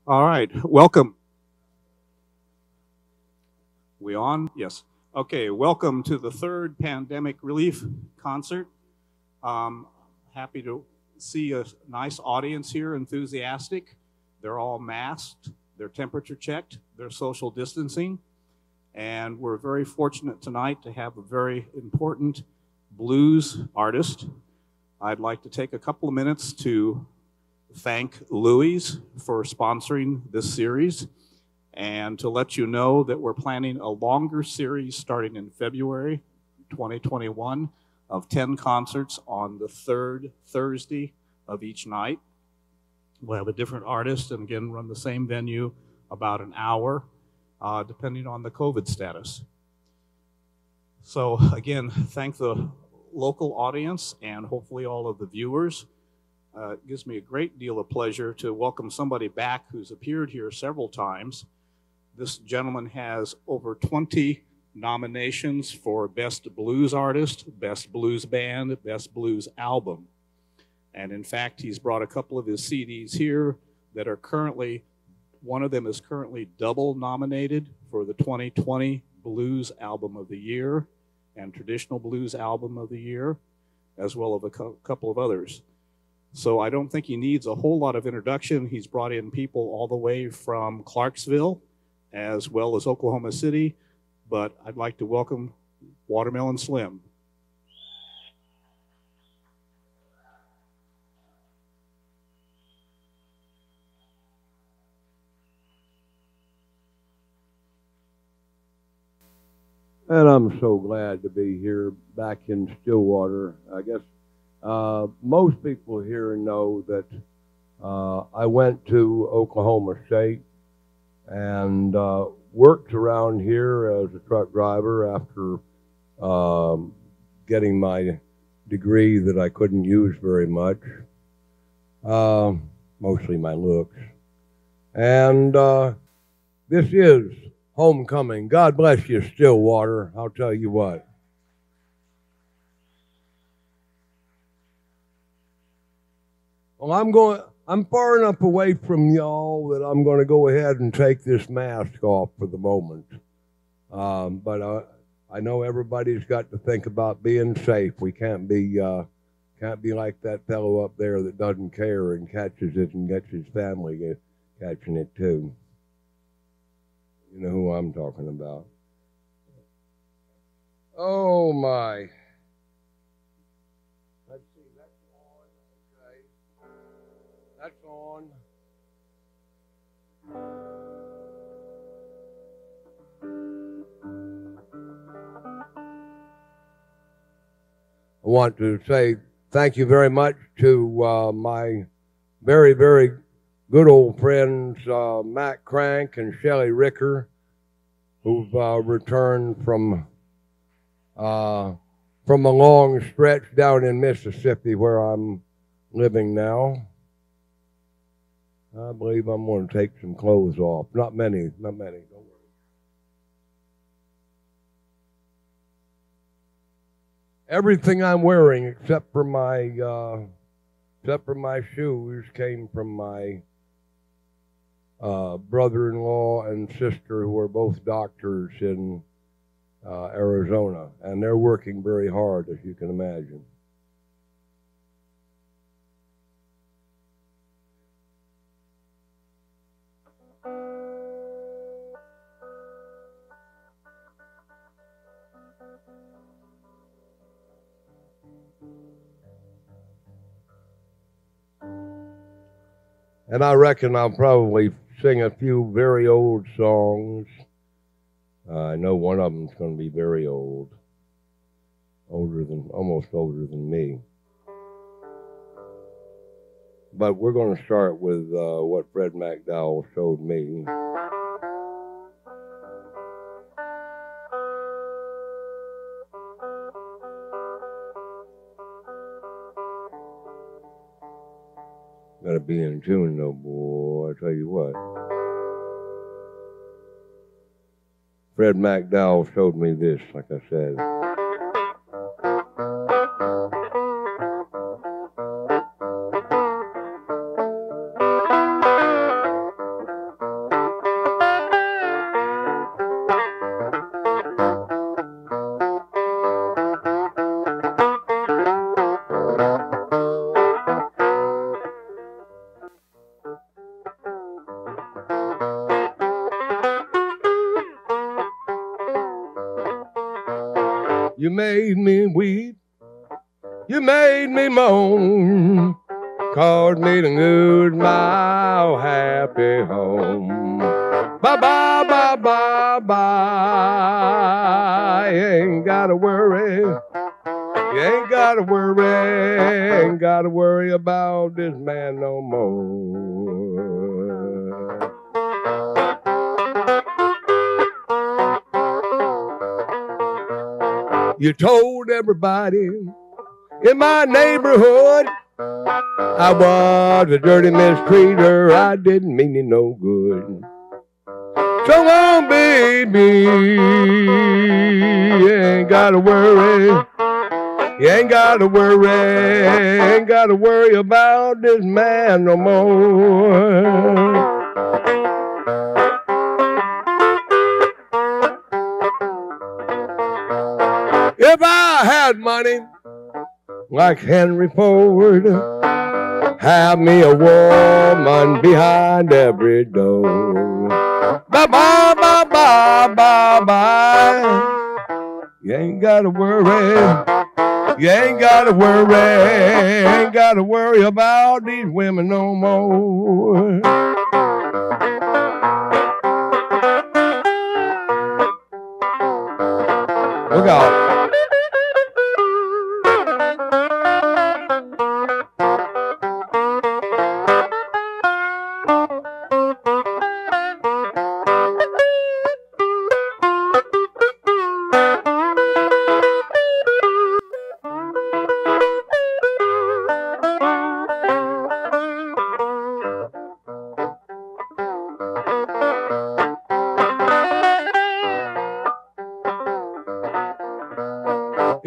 All right, welcome. We on? Yes. Okay, welcome to the third pandemic relief concert. Um, Happy to see a nice audience here, enthusiastic. They're all masked, they're temperature checked, they're social distancing, and we're very fortunate tonight to have a very important blues artist. I'd like to take a couple of minutes to thank Louis for sponsoring this series and to let you know that we're planning a longer series starting in February 2021 of 10 concerts on the third Thursday of each night. We'll have a different artist and again run the same venue about an hour, depending on the COVID status. So again, thank the local audience and hopefully all of the viewers. It gives me a great deal of pleasure to welcome somebody back who's appeared here several times. This gentleman has over 20 nominations for Best Blues Artist, Best Blues Band, Best Blues Album. And in fact, he's brought a couple of his CDs here that are currently, one of them is currently double nominated for the 2020 Blues Album of the Year and Traditional Blues Album of the Year, as well as a couple of others. So I don't think he needs a whole lot of introduction. He's brought in people all the way from Clarksville, as well as Oklahoma City, but I'd like to welcome Watermelon Slim. And I'm so glad to be here back in Stillwater. I guess most people here know that I went to Oklahoma State and worked around here as a truck driver after getting my degree that I couldn't use very much, uh, mostly my looks. And this is homecoming. God bless you, Stillwater. I'll tell you what. Well, I'm far enough away from y'all that I'm going to go ahead and take this mask off for the moment. But I know everybody's got to think about being safe. We can't be like that fellow up there that doesn't care and catches it and gets his family catching it too. You know who I'm talking about. Oh my. Let's see, that's on. Okay. That's on. I want to say thank you very much to my very, very good old friends Matt Crank and Shelley Ricker, who've returned from a long stretch down in Mississippi where I'm living now. I believe I'm going to take some clothes off. Not many, not many. Don't worry. Everything I'm wearing except for my shoes came from my brother-in-law and sister who are both doctors in Arizona, and they're working very hard, as you can imagine. And I reckon I'll probably sing a few very old songs. I know one of them's going to be very old, almost older than me. But we're going to start with what Fred McDowell showed me. Got to be in tune, though, boy. I tell you what. Fred McDowell showed me this, like I said. You made me weep. You made me moan. Caused me to lose my happy home. Bye bye, bye bye, bye. You ain't gotta worry. You ain't gotta worry. Ain't gotta worry about this man no more. You told everybody in my neighborhood I was a dirty mistreater. I didn't mean you no good. So long, baby, you ain't gotta worry. You ain't gotta worry. Ain't gotta worry about this man no more. If I had money like Henry Ford, have me a woman behind every door. Bye bye, bye bye, bye bye. You ain't gotta worry. You ain't gotta worry. Ain't gotta worry about these women no more. Look out.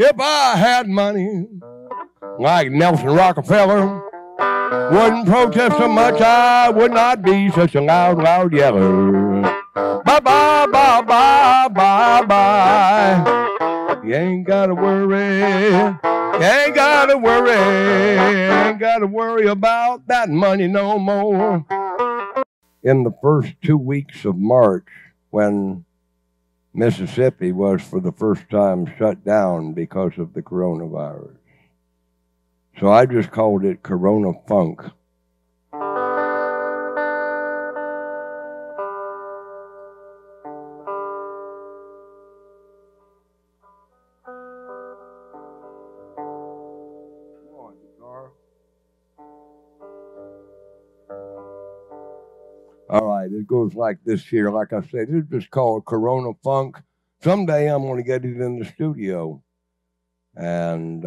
If I had money like Nelson Rockefeller, wouldn't protest so much, I would not be such a loud yeller. Bye bye, bye bye, bye bye. You ain't gotta worry. You ain't gotta worry. Ain't gotta worry about that money no more. In the first 2 weeks of March, when Mississippi was for the first time shut down because of the coronavirus. So I just called it Corona Funk. All right, it goes like this here. Like I said, it's just called Corona Funk. Someday I'm going to get it in the studio. And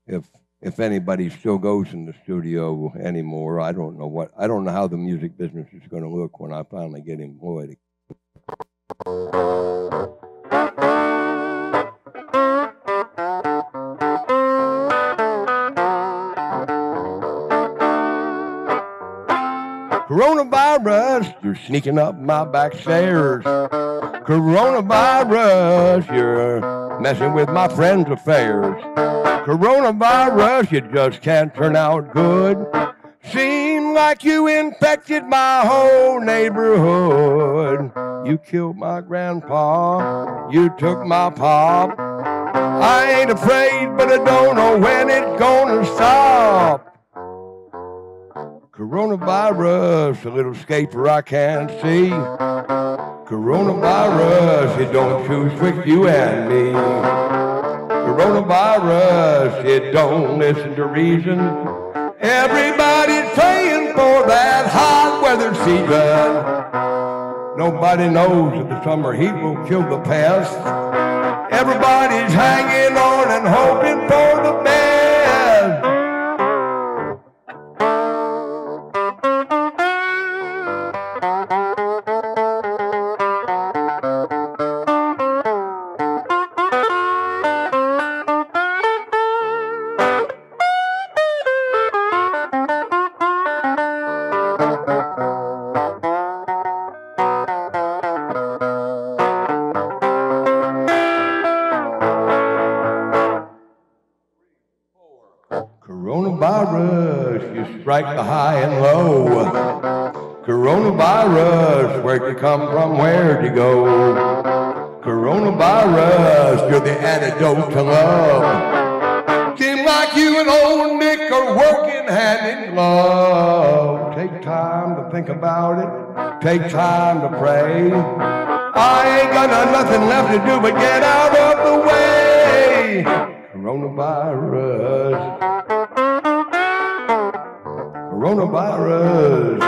if anybody still goes in the studio anymore, I don't know how the music business is going to look when I finally get employed. Coronavirus, you're sneaking up my back stairs. Coronavirus, you're messing with my friends' affairs. Coronavirus, you just can't turn out good. Seem like you infected my whole neighborhood. You killed my grandpa, you took my pop. I ain't afraid, but I don't know when it's gonna stop. Coronavirus, a little scaper I can't see. Coronavirus, it don't choose betwixt you and me. Coronavirus, it don't listen to reason. Everybody's praying for that hot weather season. Nobody knows if the summer heat will kill the pest. Everybody's hanging on and hoping for the best. Coronavirus, you strike the high and low. Coronavirus, where'd you come from, where'd you go? Coronavirus, you're the antidote to love. Seems like you and old Nick are working hand in glove. Take time to think about it. Take time to pray. I ain't got nothing left to do but get out of the way. Coronavirus. Coronavirus.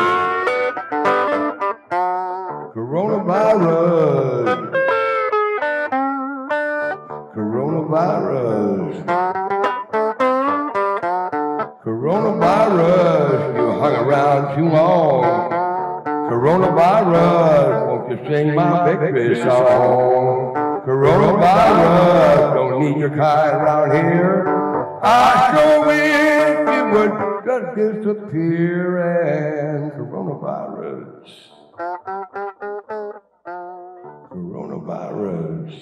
Coronavirus. Coronavirus. Coronavirus. You hung around too long. Coronavirus. Won't you sing my victory song? Coronavirus. Don't need your kind around here. I sure wish you would just disappear. And coronavirus. Coronavirus.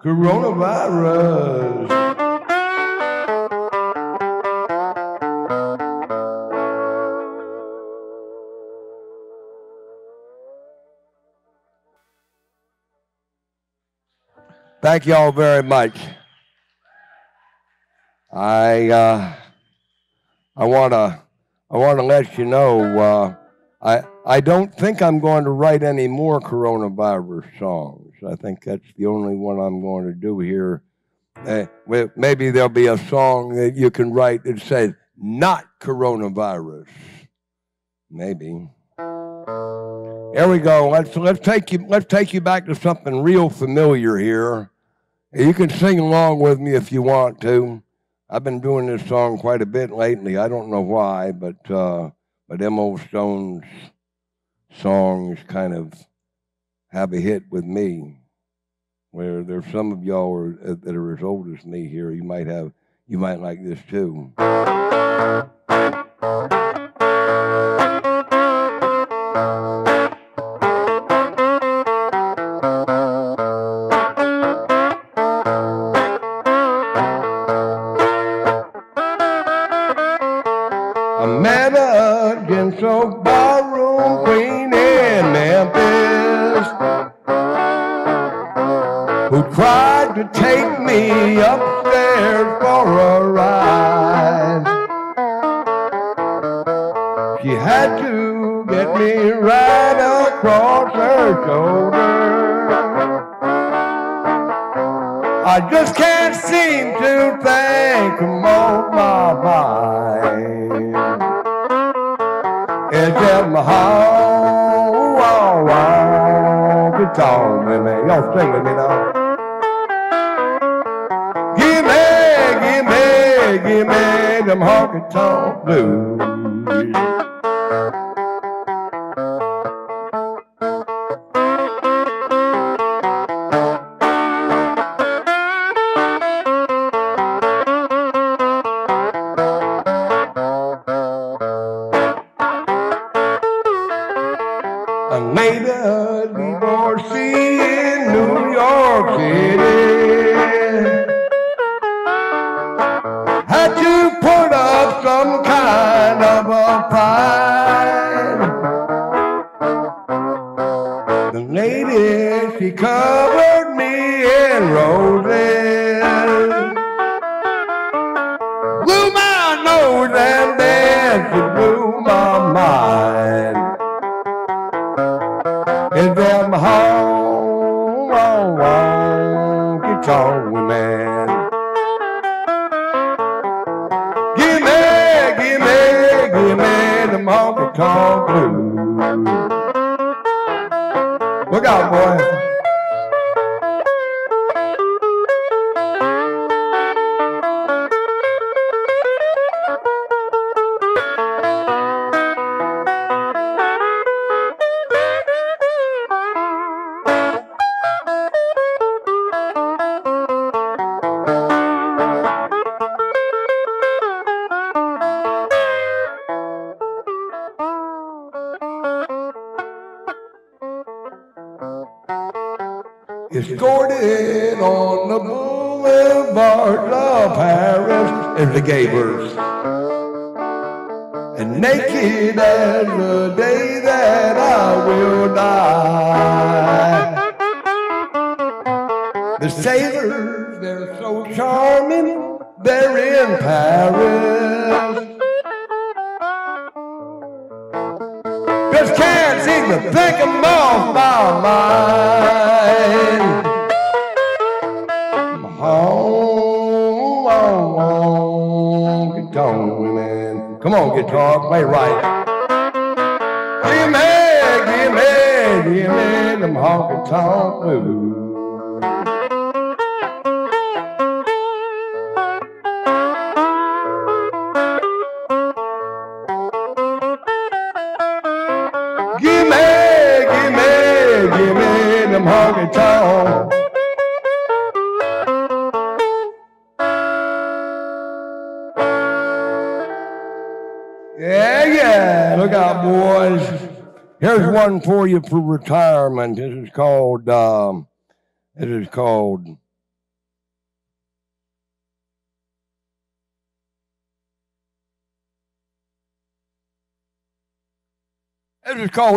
Coronavirus. Thank you all very much. I wanna let you know I don't think I'm going to write any more coronavirus songs. I think that's the only one I'm going to do here. Maybe there'll be a song that you can write that says "not coronavirus." Maybe. There we go. Let's take you back to something real familiar here. You can sing along with me if you want to. I've been doing this song quite a bit lately. I don't know why, but them old Stones songs kind of have a hit with me. Where there's some of y'all that are as old as me here, you might like this too. I met a gentle ballroom queen in Memphis who tried to take me upstairs for a ride. She had to get me right across her shoulder. I just can't seem to think on my mind. It's just my heart, it's on with me. Y'all sing with me now. Give me them honky-tonk blues. I made a divorcee in New York City. Had to put up some kind of a fight. The lady, she covered me in roses, blew my nose, and then she blew my mind. Is them honky tonk women? Give me them honky tonk blues. Look out, boy. Escorted on the boulevards of Paris as the gay birds. And naked as the day that I will die. The sailors, they're so charming, they're in Paris. Just can't seem to think them off my mind. Honky tonk women. Come on, guitar, play right. Give me them honky tonk blues. Give me them honky tonk. Yeah, look out, boys. Here's one for you for retirement. This is called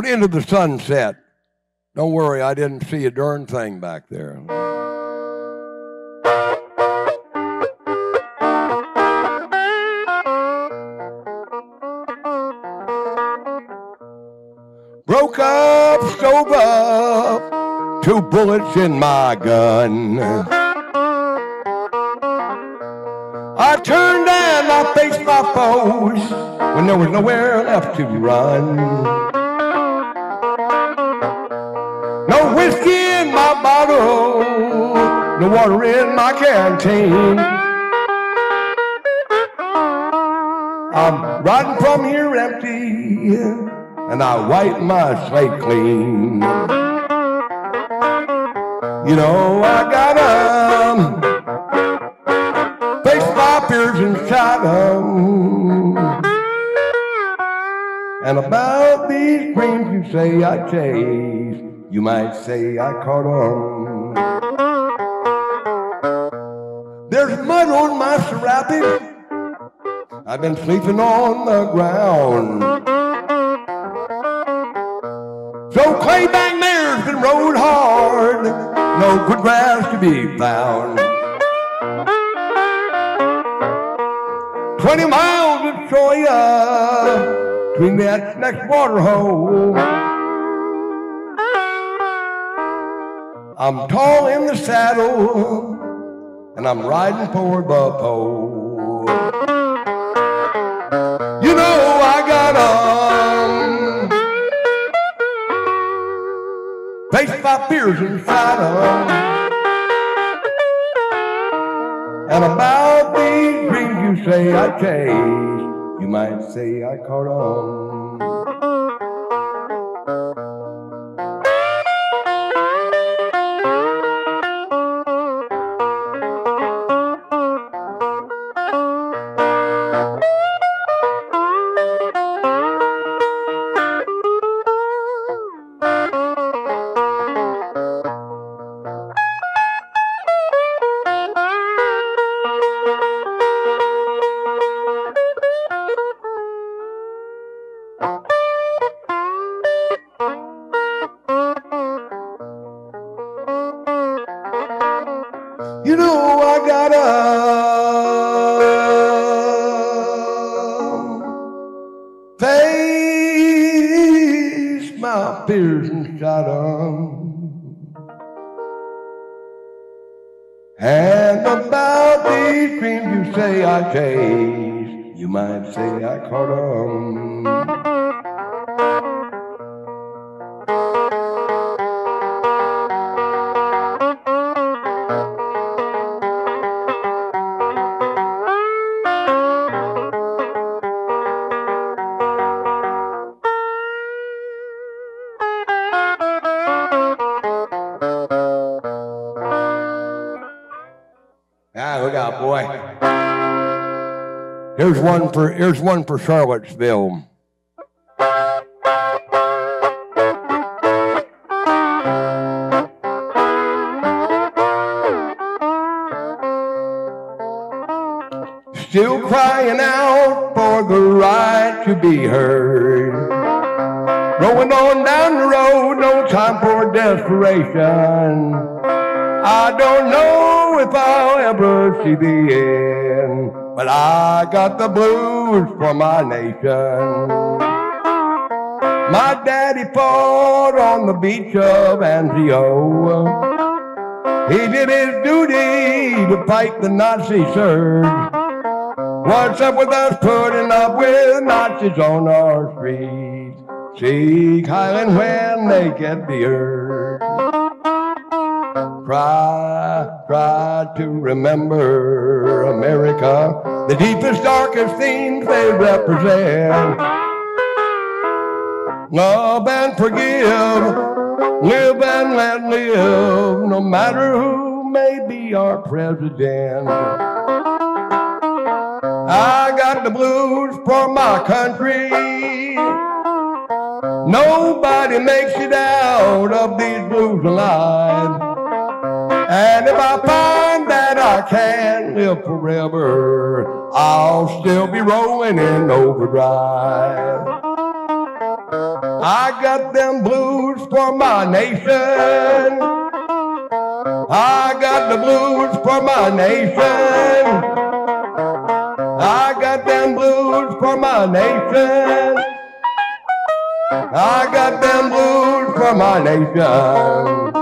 Into the Sunset. Don't worry, I didn't see a darn thing back there. Broke up, stove up, 2 bullets in my gun. I turned and I faced my foes when there was nowhere left to run. No whiskey in my bottle, no water in my canteen. I'm riding from here empty, and I wipe my slate clean. You know I gotta face my fears and shot 'em. And about these dreams you say I chase, you might say I caught 'em. There's mud on my serape, I've been sleeping on the ground. So claybank mare's been rode hard, no good grass to be found. 20 miles of soya between that next water hole. I'm tall in the saddle, and I'm riding for the pole. You know I got face my fears inside 'em. And about these dreams you say I chase, you might say I caught 'em. You know I gotta face my fears and shot 'em. And about these dreams you say I chase, you might say I caught 'em. Ah, look out, boy. Here's one for Charlottesville. Still crying out for the right to be heard. Rolling on down the road, no time for desperation. I don't know if I'll ever see the end, but I got the blues for my nation. My daddy fought on the beach of Anzio. He did his duty to fight the Nazi surge. What's up with us putting up with Nazis on our streets? Seek Highland when they get the urge. Try to remember America, the deepest, darkest things they represent. Love and forgive, live and let live, no matter who may be our president. I got the blues for my country. Nobody makes it out of these blues alive. And if I find that I can't live forever, I'll still be rolling in overdrive. I got them blues for my nation. I got the blues for my nation. I got them blues for my nation. I got them blues for my nation.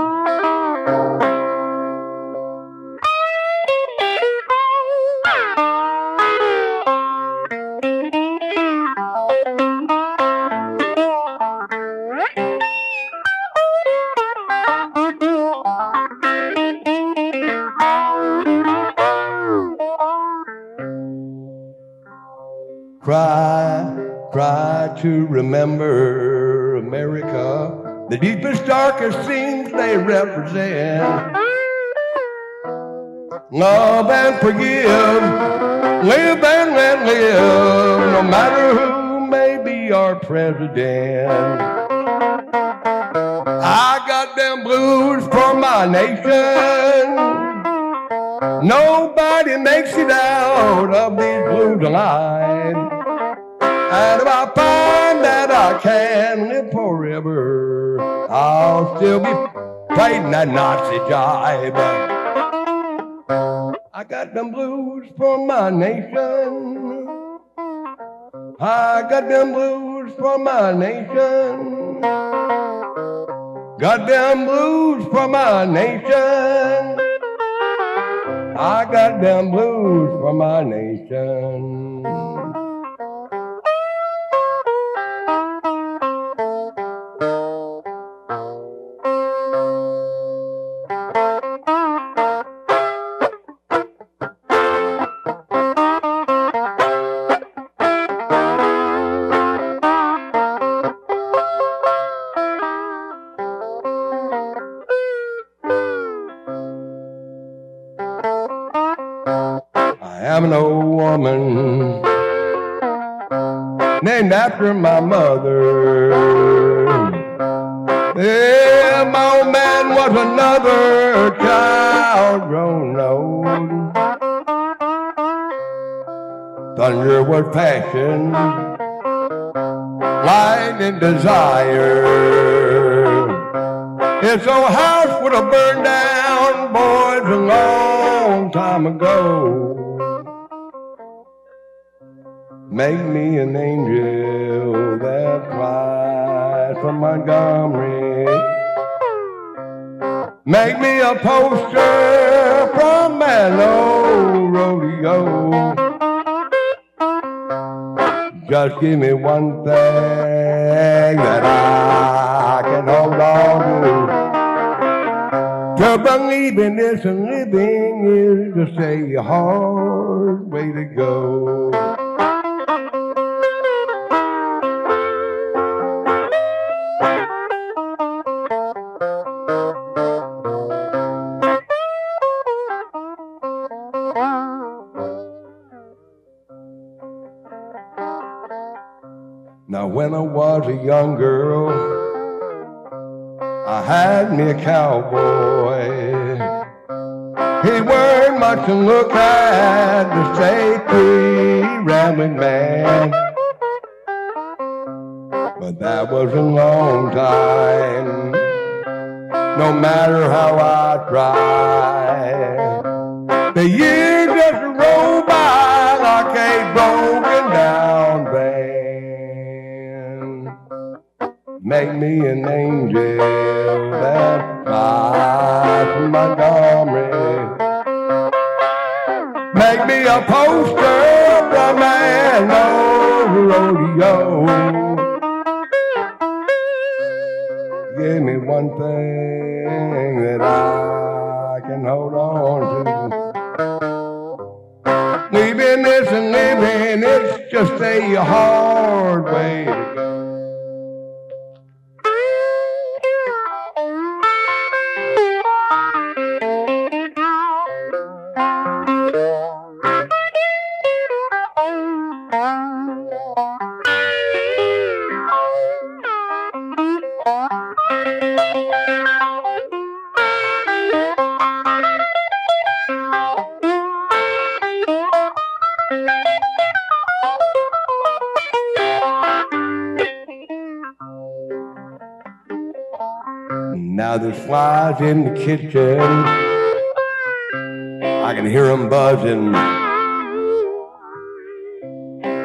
Try to remember America, the deepest, darkest things they represent. Love and forgive, live and let live, no matter who may be our president. I got them blues for my nation. Nobody makes it out of these blues alive. And if I find that I can live forever, I'll still be fighting that Nazi jive. I got them blues for my nation. I got them blues for my nation. Got them blues for my nation. I got them blues for my nation. I'm an old woman named after my mother. Yeah, my old man was another child grown old. Thunder was passion, light and desire. This old house would have burned down, boys, a long time ago. Make me an angel that flies from Montgomery. Make me a poster from an old rodeo. Just give me one thing that I can hold on to. To believe in this and living is to say a hard way to go. Now when I was a young girl, I had me a cowboy. He weren't much to look at, the safety rambling man. but that was a long time. No matter how I try, the years just roll by like a broken down band. Make me an angel that flies from Montgomery. Make me a poster from an old rodeo. Give me one thing that I can hold on to. Leaving this and living, it's just a hard way to go. Now there's flies in the kitchen, I can hear them buzzing.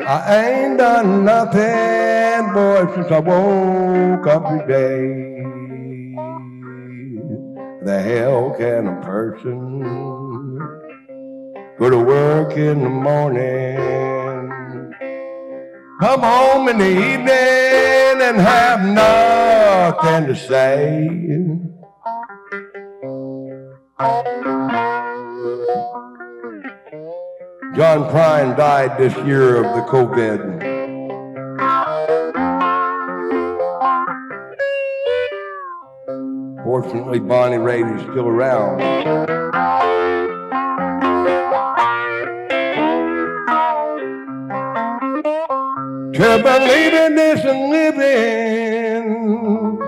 I ain't done nothing, boy, since I woke up today. The hell can a person go to work in the morning, come home in the evening and have nothing to say? John Prine died this year of the COVID. Fortunately, Bonnie Raitt is still around. To believe in this and living,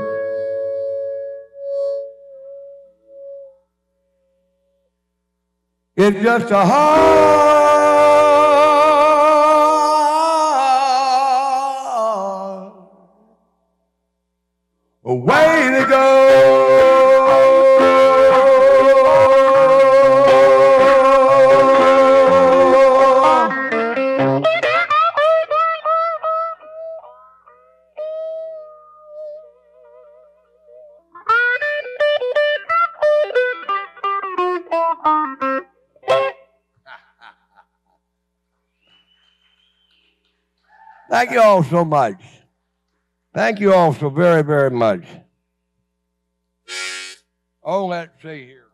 it's just a hard way to go. Thank you all so much. Thank you all so very, very much. Oh, let's see here.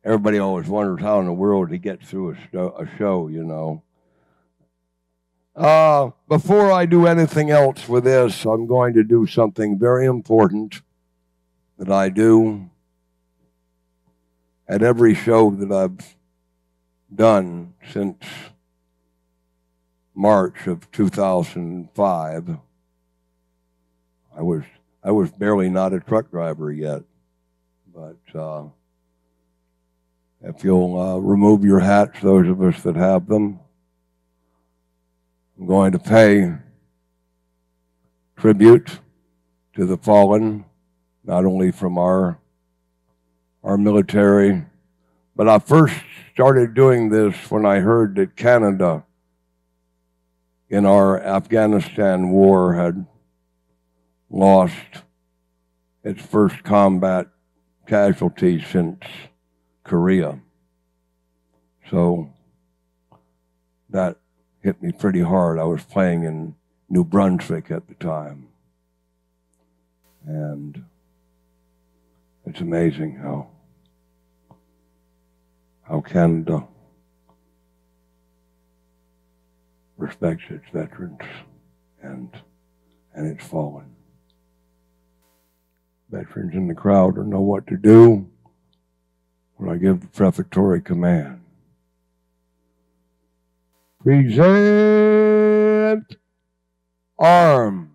Everybody always wonders how in the world to get through a show, you know. Before I do anything else with this, I'm going to do something very important that I do at every show that I've done since March of 2005. I was barely not a truck driver yet, but if you'll remove your hats, those of us that have them, I'm going to pay tribute to the fallen, not only from our military, but I first started doing this when I heard that Canada in our Afghanistan war had lost its first combat casualty since Korea. So that hit me pretty hard. I was playing in New Brunswick at the time. And it's amazing how Canada respects its veterans and its fallen. Veterans in the crowd don't know what to do when I give the prefatory command. Present arms.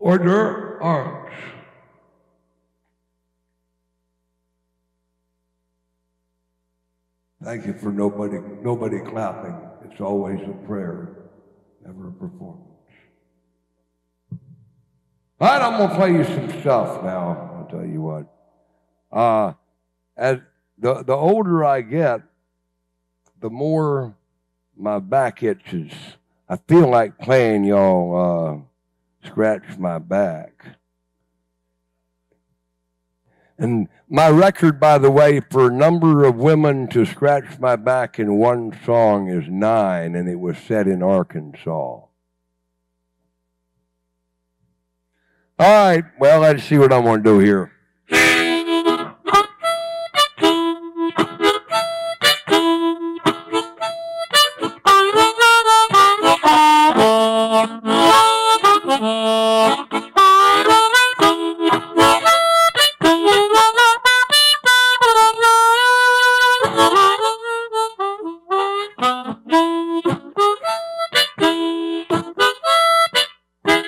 or their arms. Thank you for nobody clapping. It's always a prayer, never a performance. All right, I'm gonna play you some stuff now. I'll tell you what. As the older I get, the more my back itches. I feel like playing y'all Scratch My Back. And my record, by the way, for number of women to scratch my back in one song is 9, and it was set in Arkansas. All right, well, let's see what I'm going to do here.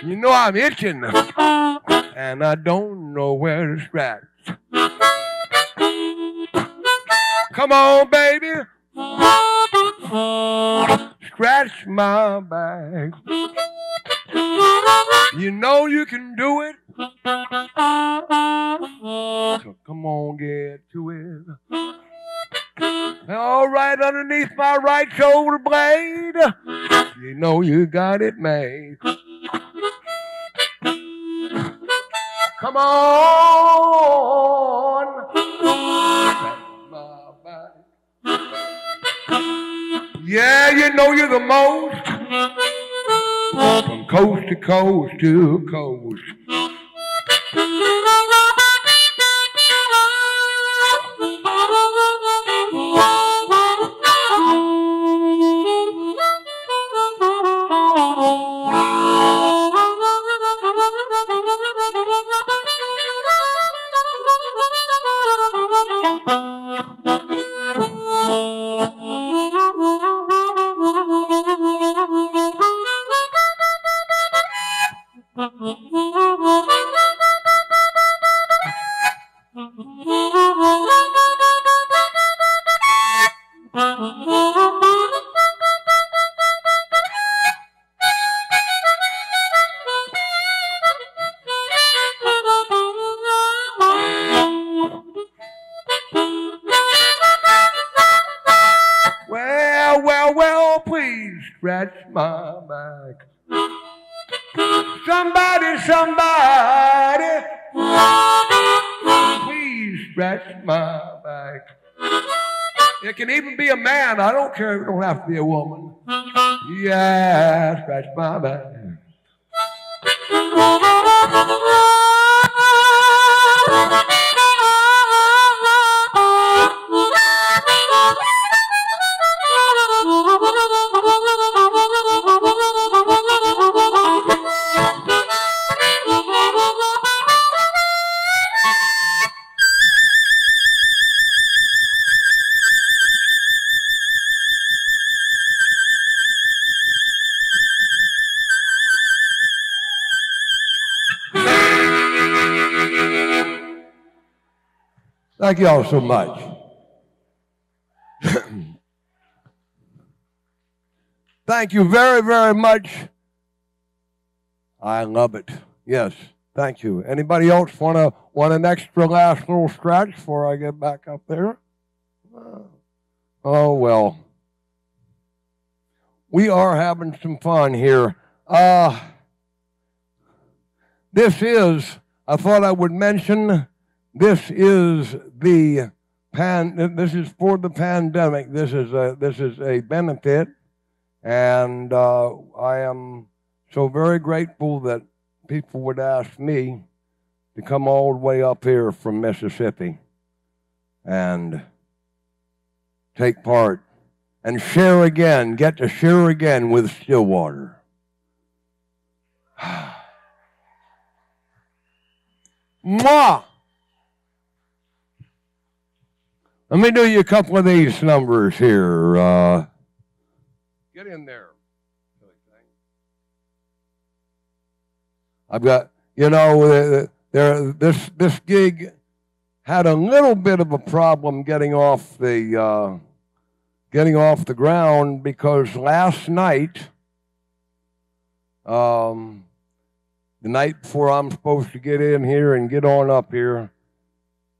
You know I'm itching, and I don't know where to scratch. Come on, baby, scratch my back. You know you can do it, so come on, get to it. All right underneath my right shoulder blade, you know you got it made. Come on, scratch my back. Yeah, you know you're the most, from coast to coast to coast. Well, please scratch my back. Somebody, please scratch my back. It can even be a man. I don't care if it don't have to be a woman. Yeah, scratch my back. Thank you all so much. Thank you very, very much. I love it. Yes, thank you. Anybody else want an extra last little scratch before I get back up there? Oh, well. We are having some fun here. This is, I thought I would mention, this is for the pandemic. This is a benefit, and I am so very grateful that people would ask me to come all the way up here from Mississippi and take part and share again, get to share again with Stillwater. Mwah! Let me do you a couple of these numbers here. Get in there. I've got, You know, this gig had a little bit of a problem getting off the ground because last night, the night before I'm supposed to get in here and get on up here,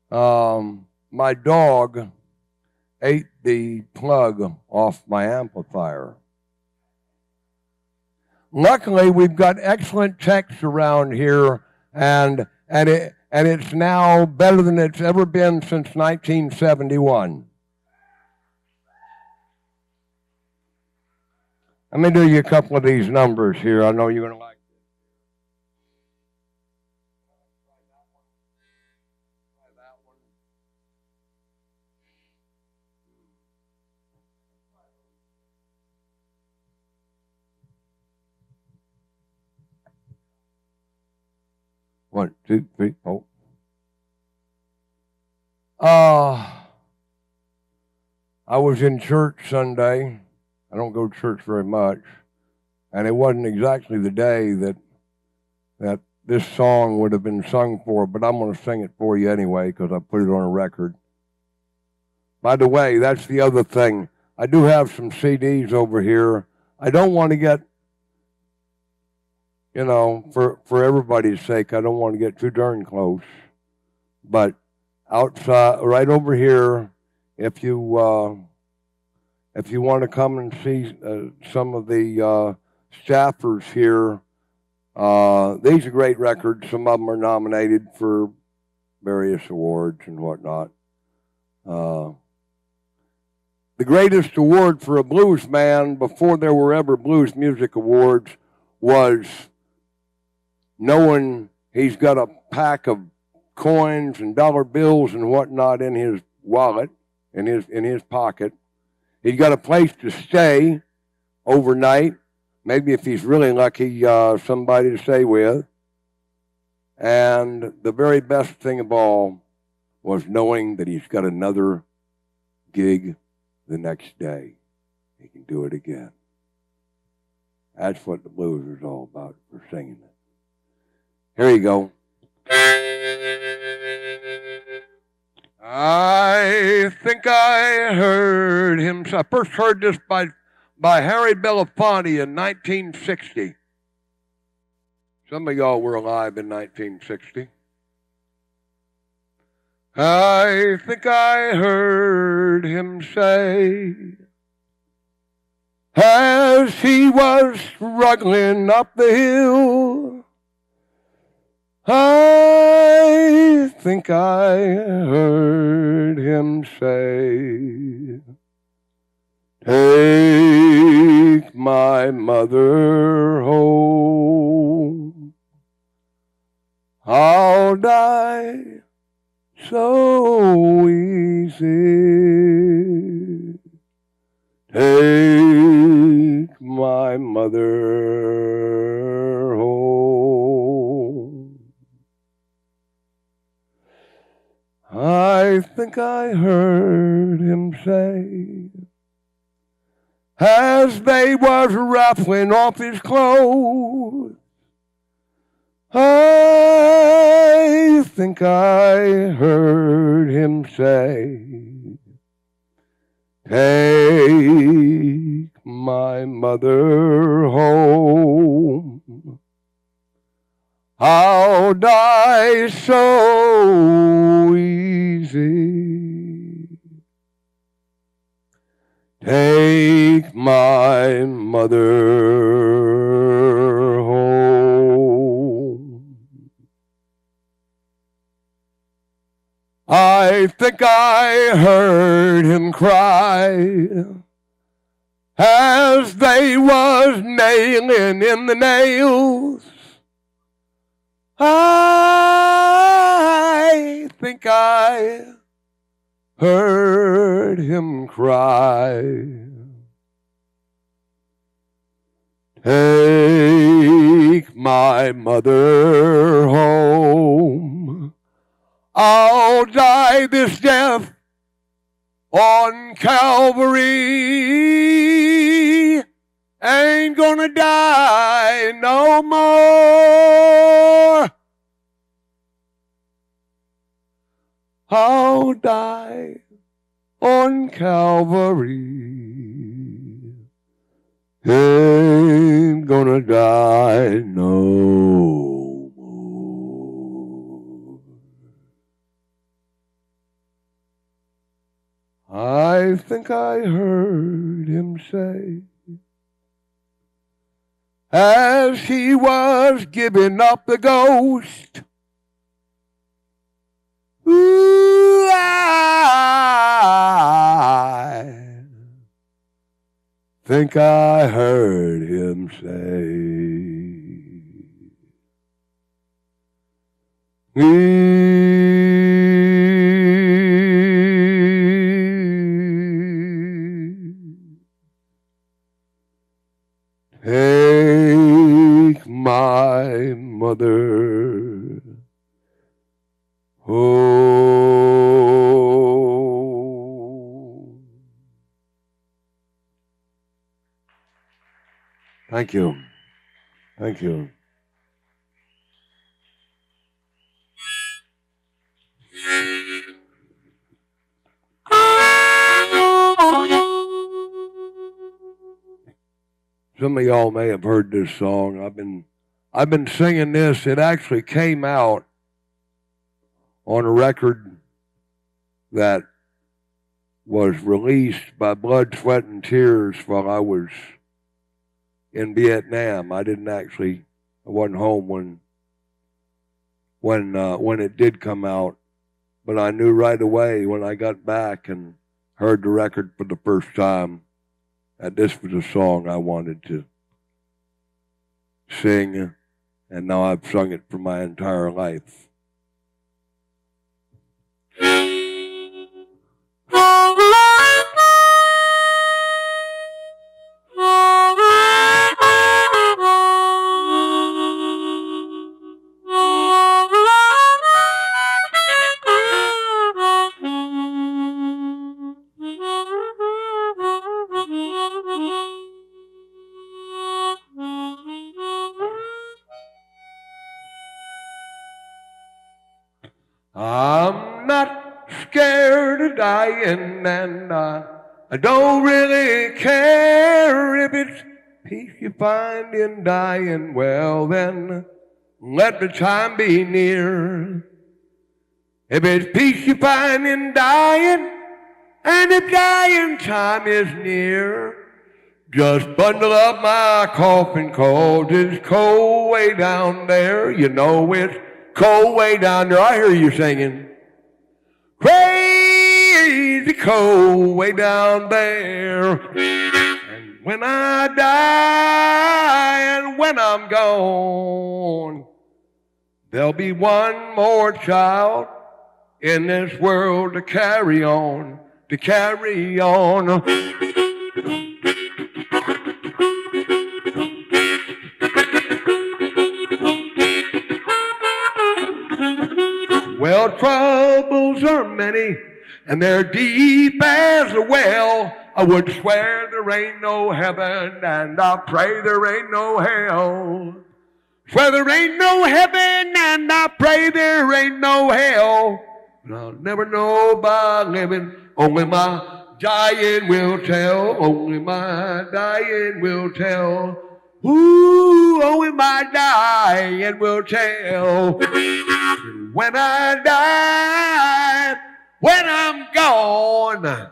my dog ate the plug off my amplifier. Luckily, we've got excellent techs around here, and it's now better than it's ever been since 1971. Let me do you a couple of these numbers here. I know you're going to like this. Try that one. One, two, three, four. I was in church Sunday. I don't go to church very much, and it wasn't exactly the day that this song would have been sung for, but I'm going to sing it for you anyway because I put it on a record. By the way, that's the other thing. I do have some CDs over here. I don't want to get, you know, for everybody's sake, I don't want to get too darn close. But outside, right over here, if you want to come and see some of the staffers here, these are great records. Some of them are nominated for various awards and whatnot. The greatest award for a blues man before there were ever blues music awards was knowing he's got a pack of coins and dollar bills and whatnot in his wallet, in his pocket. He's got a place to stay overnight. Maybe if he's really lucky, somebody to stay with. And the very best thing of all was knowing that he's got another gig the next day. He can do it again. That's what the blues is all about for singing it. Here you go. I think I heard him. I first heard this by Harry Belafonte in 1960. Some of y'all were alive in 1960. I think I heard him say, as he was struggling up the hill, I think I heard him say, take my mother home. I'll die so easy. Take my mother home. I think I heard him say, as they was raffling off his clothes, I think I heard him say, take my mother home. I'll die so easy. Take my mother home. I think I heard him cry as they was nailing in the nails. I think I heard him cry. Take my mother home. I'll die this death on Calvary. Ain't gonna die no more. I'll die on Calvary. Ain't gonna die no more. I think I heard him say, as he was giving up the ghost, ooh, I think I heard him say, take my mother home. Thank you. Thank you. Some of y'all may have heard this song. I've been singing this. It actually came out on a record that was released by Blood, Sweat, and Tears while I was in Vietnam. I wasn't home when it did come out, but I knew right away when I got back and heard the record for the first time that this was a song I wanted to sing, and now I've sung it for my entire life. I'm not scared of dying, and I don't really care if it's peace you find in dying. Well, then let the time be near. If it's peace you find in dying, and if dying time is near, just bundle up my coffin, 'cause it's cold way down there. You know it's cold way down there. I hear you singing. Crazy cold way down there. And when I die and when I'm gone, there'll be one more child in this world to carry on, to carry on. Well, troubles are many, and they're deep as a well. I would swear there ain't no heaven, and I pray there ain't no hell. Swear there ain't no heaven, and I pray there ain't no hell. But I'll never know by living, only my dying will tell, only my dying will tell. Ooh, only my dying will tell. When I die, when I'm gone,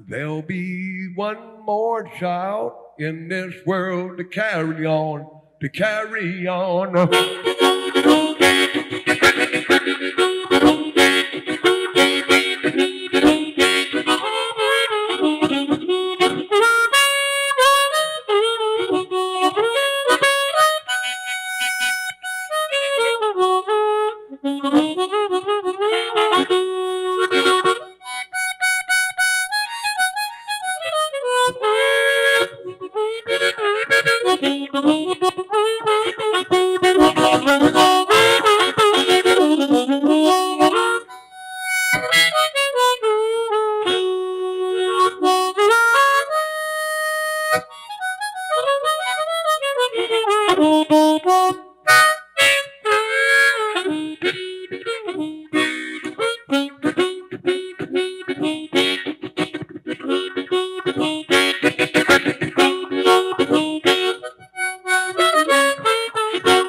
there'll be one more child in this world to carry on, to carry on.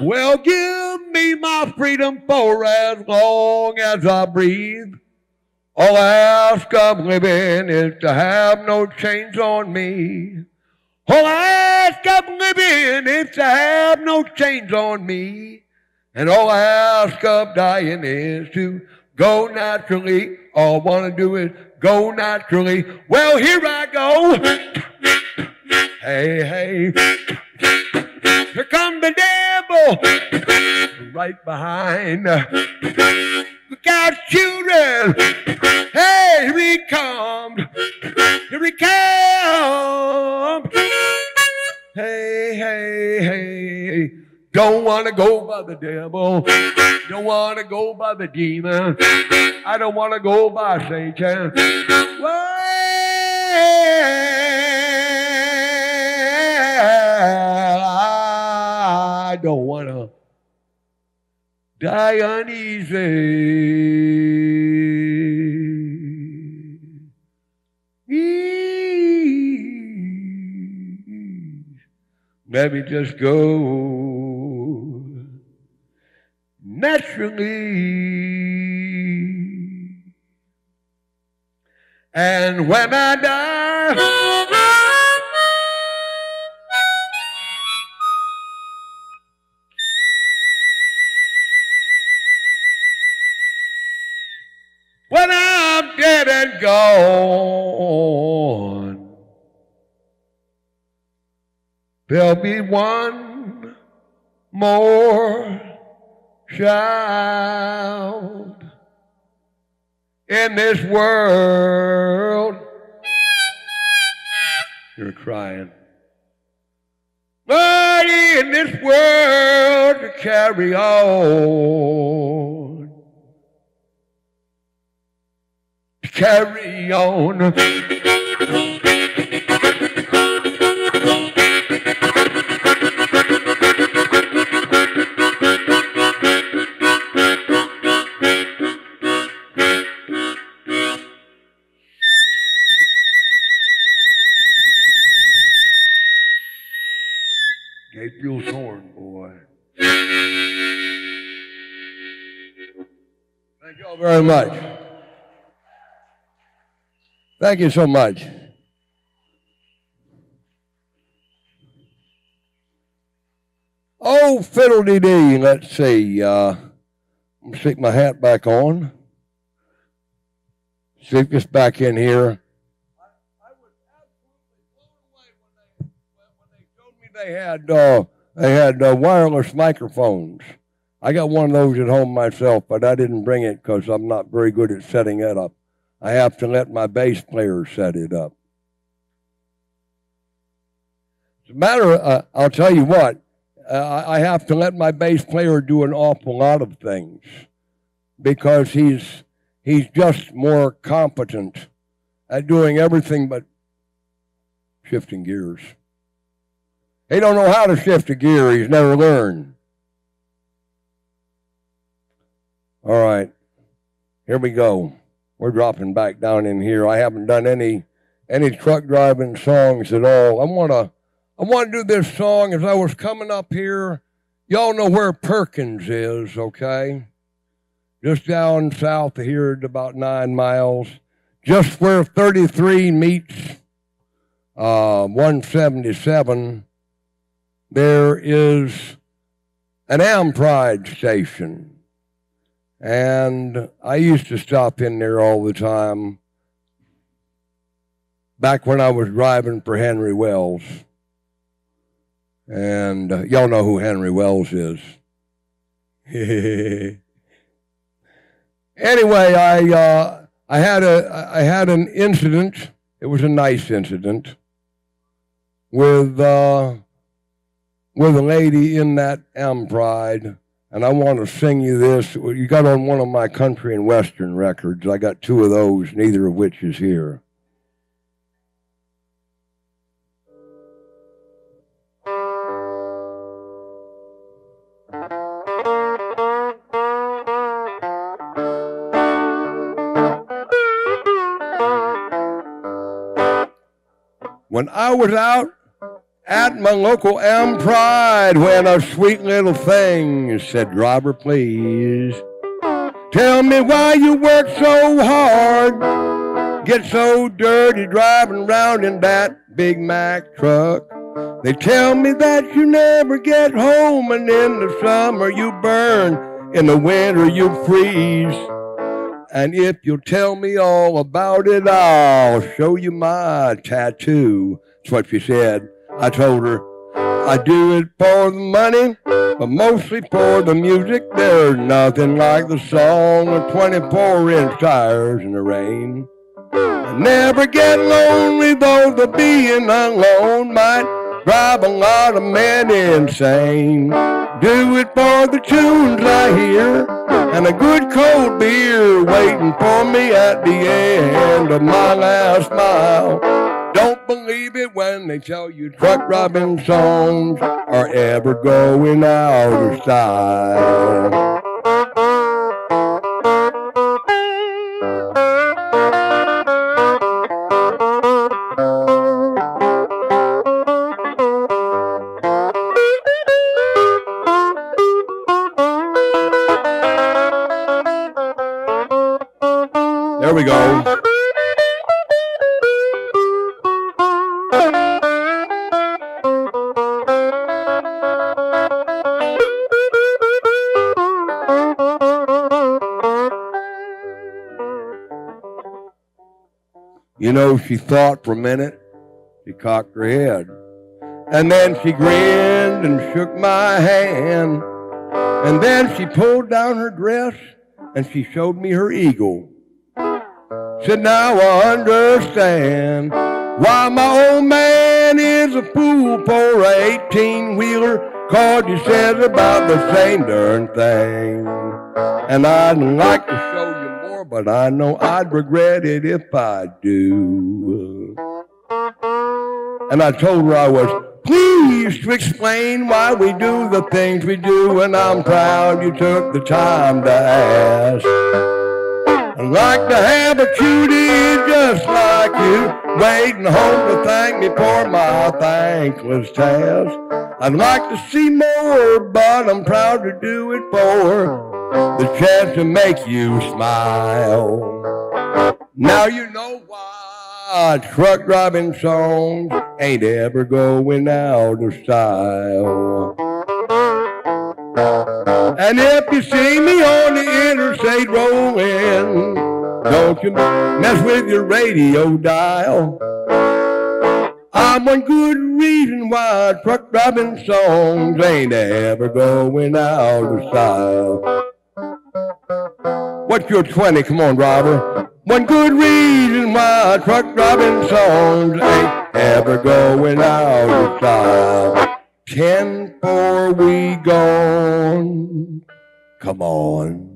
Well, give me my freedom for as long as I breathe. All I ask of living is to have no chains on me. All I ask of living is to have no chains on me. And all I ask of dying is to go naturally. All I want to do is go naturally. Well, here I go. Hey, hey. Here comes the devil. Right behind. Look out, children. Hey, here he comes. Here he comes. Hey, hey, hey. Don't want to go by the devil. Don't want to go by the demon. I don't want to go by Satan. Well, I don't want to die uneasy. Let me just go naturally. And when I die, when I'm dead and gone, there'll be one more child in this world. You're crying. But in this world to carry on. To carry on. Gabriel's horn, boy. Thank you all very much. Thank you so much. Oh, fiddle-dee-dee. Let's see. I'm going to stick my hat back on. Stick this back in here. I was absolutely blown away when they told me they had wireless microphones. I got one of those at home myself, but I didn't bring it because I'm not very good at setting it up. I have to let my bass player set it up. As a matter of, I'll tell you what, I have to let my bass player do an awful lot of things because he's just more competent at doing everything but shifting gears. He don't know how to shift a gear. He's never learned. All right, here we go. We're dropping back down in here. I haven't done any truck driving songs at all. I want to do this song as I was coming up here. Y'all know where Perkins is, okay? Just down south of here at about 9 miles. Just where 33 meets 177, there is an Ampride station. And I used to stop in there all the time back when I was driving for Henry Wells. And y'all know who Henry Wells is. Anyway, I had an incident. It was a nice incident with a lady in that Ampride. And I want to sing you this. You got on one of my country and western records. I got 2 of those, neither of which is here. When I was out at my local Am Pride when a sweet little thing said, "Driver, please, tell me why you work so hard, get so dirty driving around in that Big Mac truck. They tell me that you never get home, and in the summer you burn, in the winter you freeze. And if you'll tell me all about it, I'll show you my tattoo." That's what she said. I told her, I do it for the money, but mostly for the music. There's nothing like the song of 24-inch tires in the rain. I never get lonely, though the being alone might drive a lot of men insane. Do it for the tunes I hear, and a good cold beer waiting for me at the end of my last mile. Don't believe it when they tell you truck driving songs are ever going out of style. There we go. You know, she thought for a minute. She cocked her head. And then she grinned and shook my hand. And then she pulled down her dress and she showed me her eagle. Said, "Now I understand why my old man is a fool for a 18-wheeler, 'cause he says about the same darn thing. And I'd like to show you more, but I know I'd regret it if I do." And I told her I was pleased to explain why we do the things we do, and I'm proud you took the time to ask. I'd like to have a cutie just like you, waiting home to thank me for my thankless task. I'd like to see more, but I'm proud to do it for the chance to make you smile. Now you know why truck driving songs ain't ever going out of style. And if you see me on the interstate rolling, don't you mess with your radio dial. I'm one good reason why truck driving songs ain't ever going out of style. What's your 20? Come on, driver. One good reason why truck driving songs ain't ever going out of style. 10 for we gone. Come on.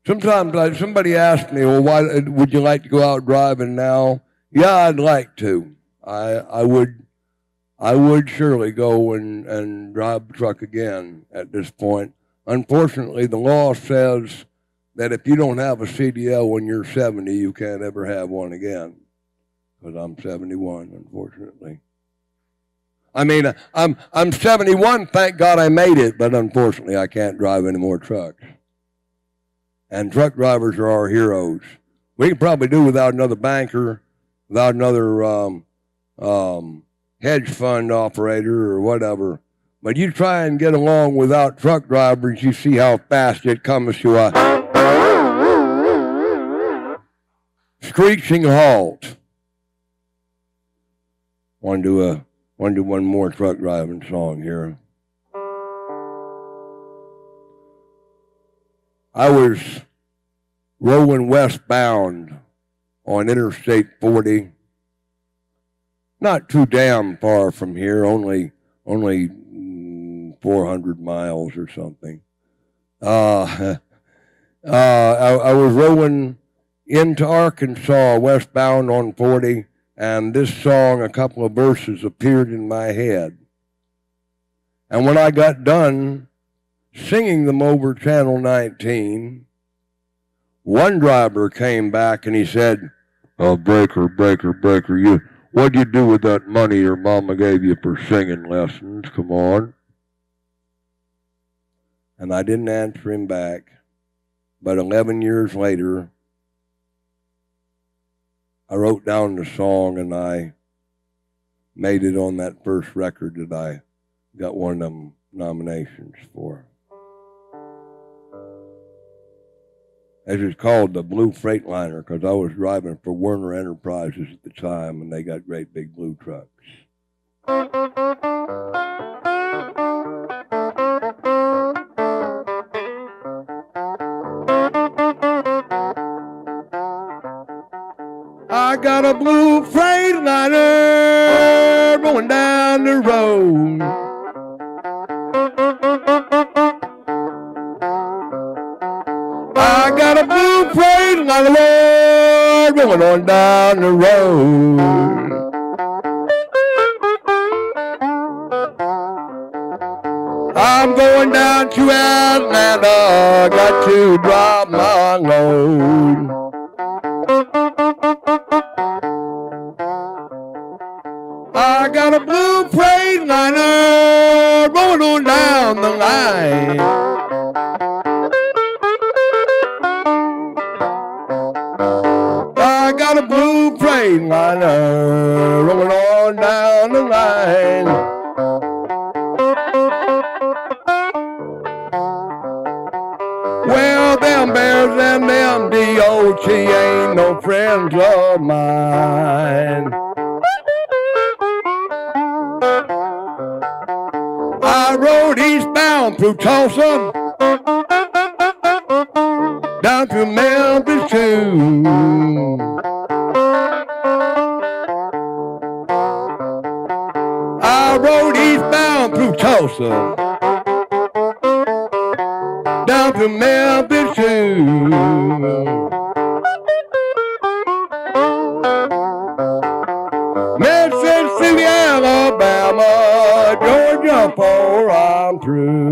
Sometimes somebody asks me, well, why would you like to go out driving now? Yeah, I'd like to. I would surely go and drive a truck again at this point. Unfortunately, the law says that if you don't have a CDL when you're 70, you can't ever have one again. Because I'm 71, unfortunately. I mean, I'm 71, thank God I made it, but unfortunately I can't drive any more trucks. And truck drivers are our heroes. We could probably do without another banker, without another hedge fund operator or whatever. But you try and get along without truck drivers, you see how fast it comes to a screeching halt. Want to do one more truck driving song here. I was rolling westbound on Interstate 40. Not too damn far from here, only 400 miles or something. I was rolling into Arkansas westbound on 40, and this song, a couple of verses appeared in my head. And when I got done singing them over Channel 19, one driver came back and he said, "Oh, breaker, breaker, breaker, What'd you do with that money your mama gave you for singing lessons? Come on. And I didn't answer him back. But 11 years later, I wrote down the song and I made it on that first record that I got one of them nominations for. As it's called, the Blue Freightliner, because I was driving for Werner Enterprises at the time, and they got great big blue trucks. I got a blue Freightliner rolling down the road. I got a blue Freightliner rolling on down the road. I'm going down to Atlanta, got to drop my load. I got a blue Freightliner rolling on down the line. I got a blue Freightliner rolling on down the line. Well, them bears and them DOT ain't no friends of mine. I rode eastbound through Tulsa, down to Memphis too. I rode eastbound through Tulsa, down to Memphis too. Mississippi, Alabama, Georgia, for I'm through.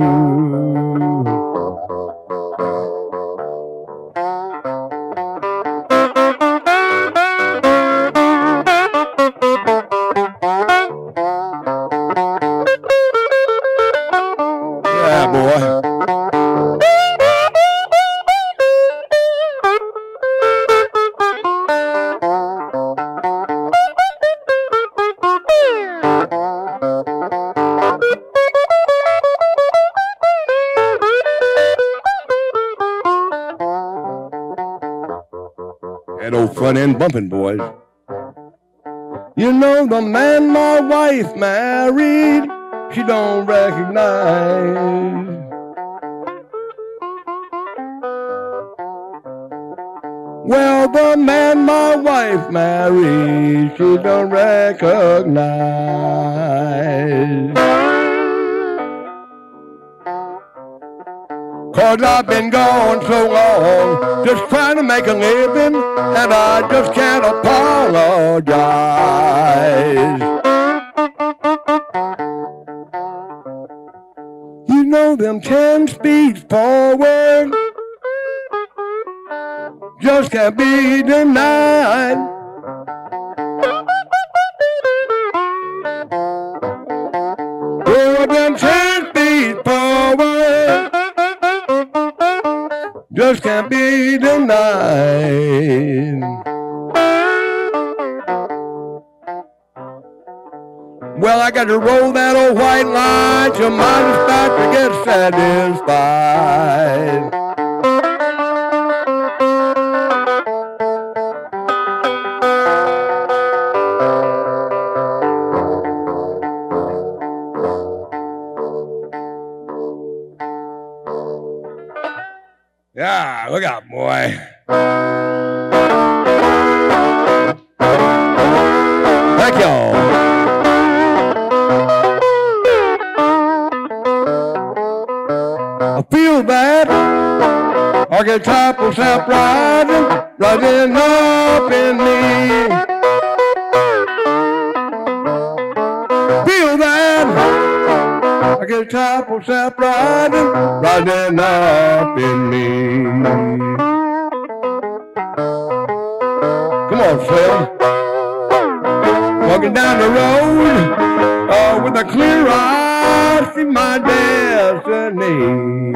Yeah, boy. That old front end bumping, boys. You know the man my wife married, she don't recognize. Well, the man my wife married, she don't recognize. 'Cause I've been gone so long, just trying to make a living, and I just can't apologize. You know them 10 speeds forward just can't be denied. Oh, them 10 speeds forward just can't be denied. Well, I got to roll that old white line till mine is about to get satisfied. Yeah, look out, boy. Thank y'all. I feel bad. I get top of sap riding up in me. Feel that. I get top of sap riding up in me. Come on, Phil. Well, walking down the road with a clear eye, see my destiny.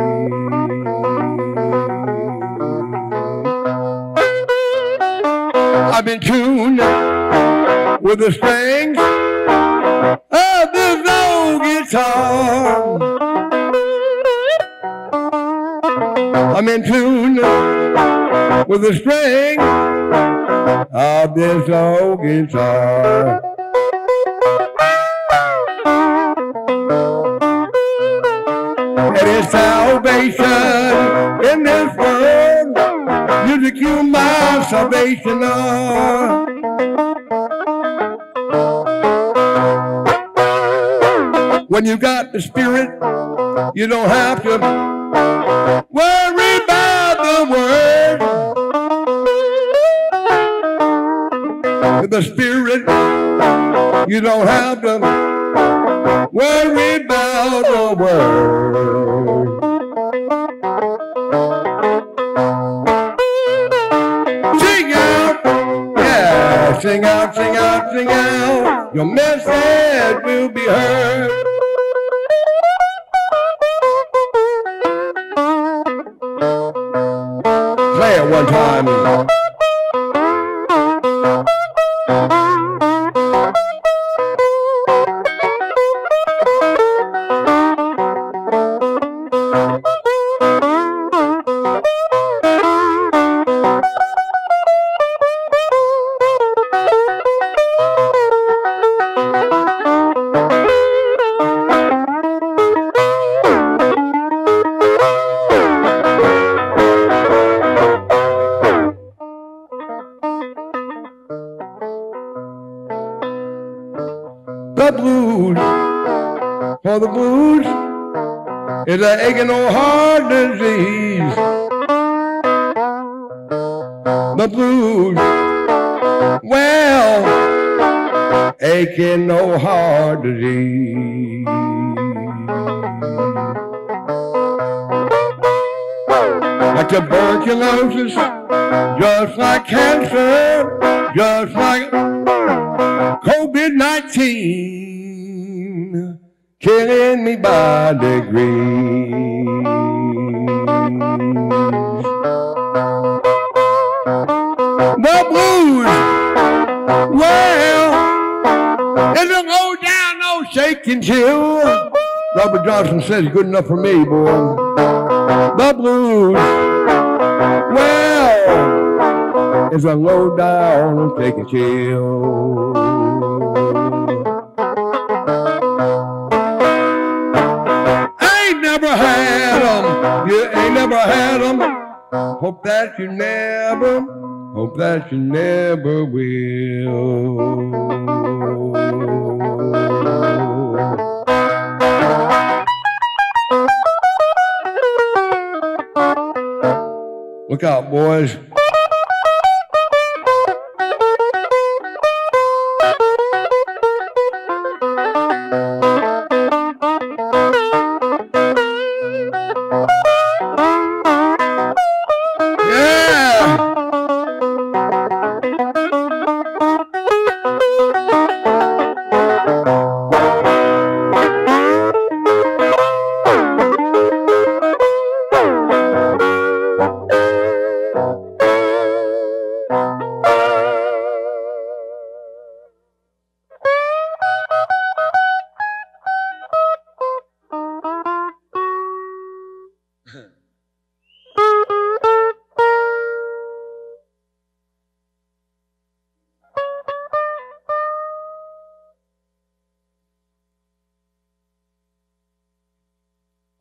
I've been tuned with the strings of this old guitar. I'm in tune with the string of this old guitar. And it's salvation in this world. Music, you my salvation. When you got the Spirit, you don't have to worry about the word. With the Spirit, you don't have to worry about the word. Sing out, yeah, sing out, sing out, sing out. Your message will be heard. Play it one time. The blues, for the blues is an aching old heart disease. The blues, well, aching old heart disease. Like tuberculosis, just like cancer, just like COVID-19, killing me by degrees. The blues, well, it don't go down no shaking chill. Robert Johnson says good enough for me, boy. The blues, well, it's a low down and take a chill. Ain't never had them, you ain't never had them. Hope that you never will. Look out, boys.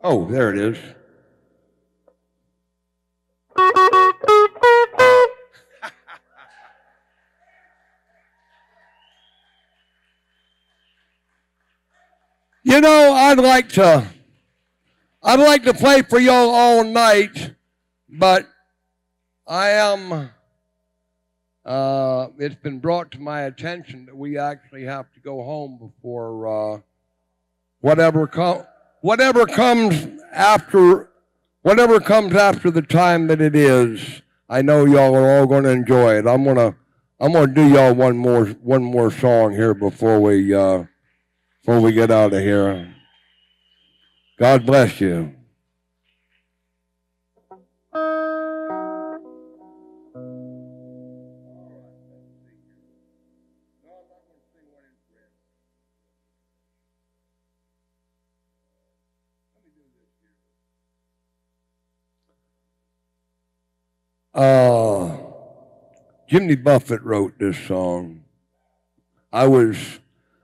Oh, there it is. You know, I'd like to play for y'all all night, but I am, it's been brought to my attention that we actually have to go home before whatever comes after the time that it is. I know y'all are all going to enjoy it. I'm I'm gonna do y'all one more song here before we get out of here. God bless you. Jimmy Buffett wrote this song. I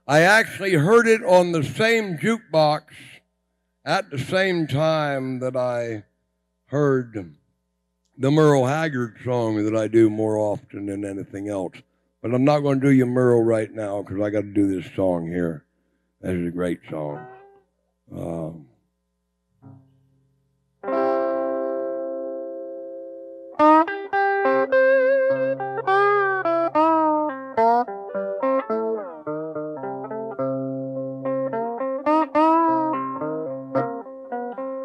actually heard it on the same jukebox at the same time that I heard the Merle Haggard song that I do more often than anything else. But I'm not going to do you Merle right now because I got to do this song here. That is a great song.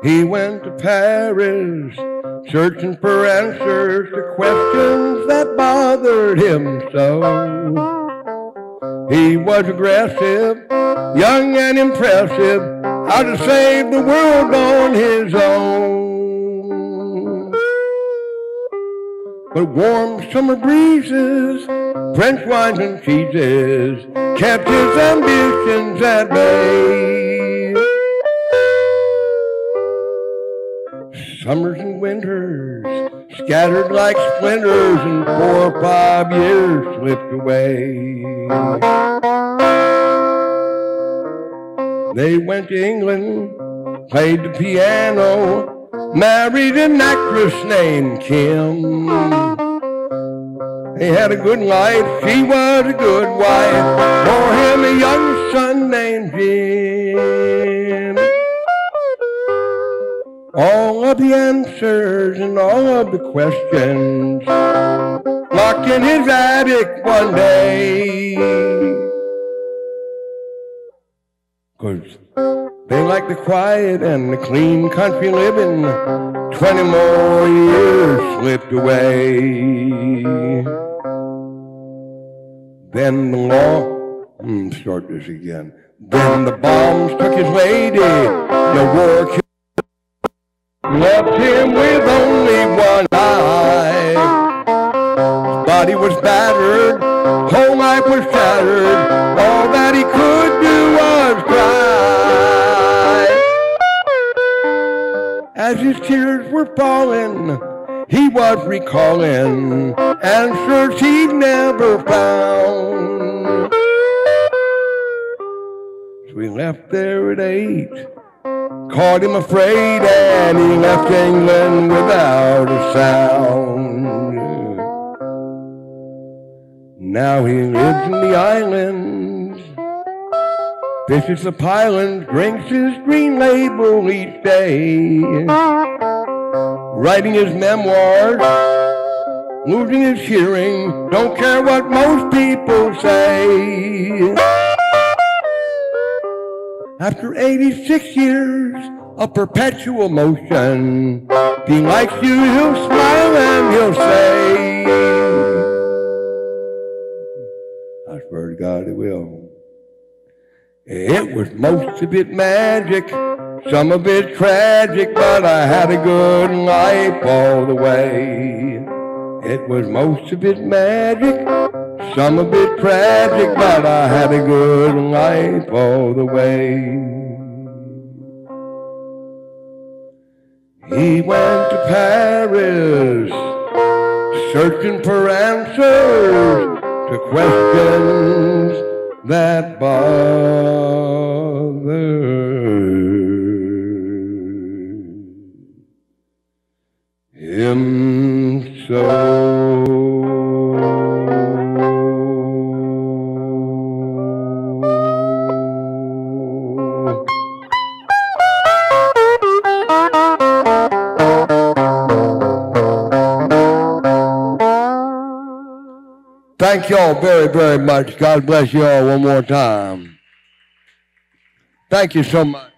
He went to Paris, searching for answers to questions that bothered him so. He was aggressive, young and impressive, how to save the world on his own. But warm summer breezes, French wines and cheeses, kept his ambitions at bay. Summers and winters, scattered like splinters, and 4 or 5 years slipped away. They went to England, played the piano, married an actress named Kim. They had a good life, she was a good wife, for him a young son named Jim. All of the answers and all of the questions locked in his attic one day. 'Cause they like the quiet and the clean country living. 20 more years slipped away. Then the law, start this again. Then the bombs took his lady, the war killed. Left him with only one eye. His body was battered, whole life was shattered. All that he could do was cry. As his tears were falling, he was recalling answers he'd never found. So he left there at 8. Caught him afraid and he left England without a sound. Now he lives in the islands, fishes the pylons, drinks his green label each day. Writing his memoirs, losing his hearing, don't care what most people say. After 86 years of perpetual motion, if he likes you, he'll smile and he'll say, I swear to God he will. It was most of it magic, some of it tragic, but I had a good life all the way. It was most of it magic, some of it tragic, but I had a good life all the way. He went to Paris, searching for answers to questions that bothered him so. Thank you all very, very much. God bless you all one more time. Thank you so much.